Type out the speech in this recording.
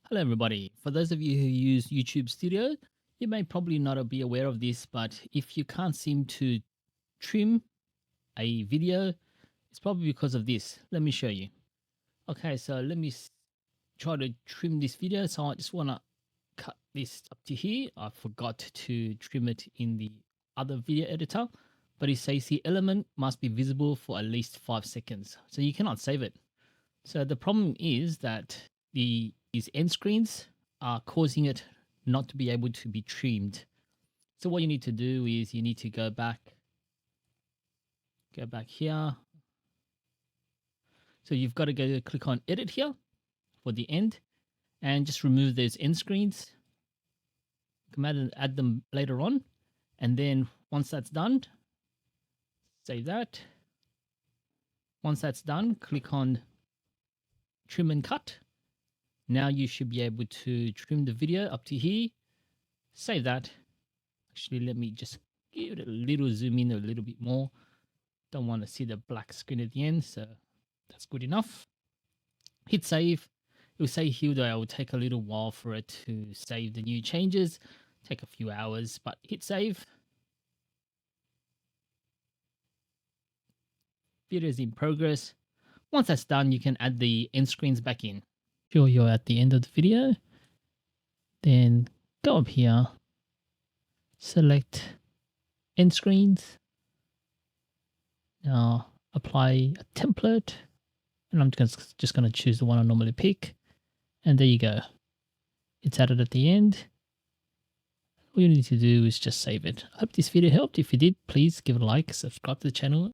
Hello, everybody. For those of you who use YouTube Studio, you may probably not be aware of this, but if you can't seem to trim a video, it's probably because of this. Let me show you. Okay, so let me try to trim this video. So I just want to cut this up to here. I forgot to trim it in the other video editor, but it says the element must be visible for at least 5 seconds. So you cannot save it. So the problem is that these end screens are causing it not to be able to be trimmed. So what you need to do is you need to go back here. So you've got to go click on edit here for the end and just remove those end screens. Come out and add them later on. And then once that's done, save that. Once that's done, click on trim and cut. Now you should be able to trim the video up to here. Save that. Actually, let me just give it a little zoom in a little bit more. Don't want to see the black screen at the end, so that's good enough. Hit save. It will say here that it will take a little while for it to save the new changes. Take a few hours, but hit save. Video is in progress. Once that's done, you can add the end screens back in. Sure, you're at the end of the video. Then go up here, select end screens. Now apply a template, and I'm just going to choose the one I normally pick. And there you go. It's added at the end. All you need to do is just save it. I hope this video helped. If you did, please give it a like, subscribe to the channel.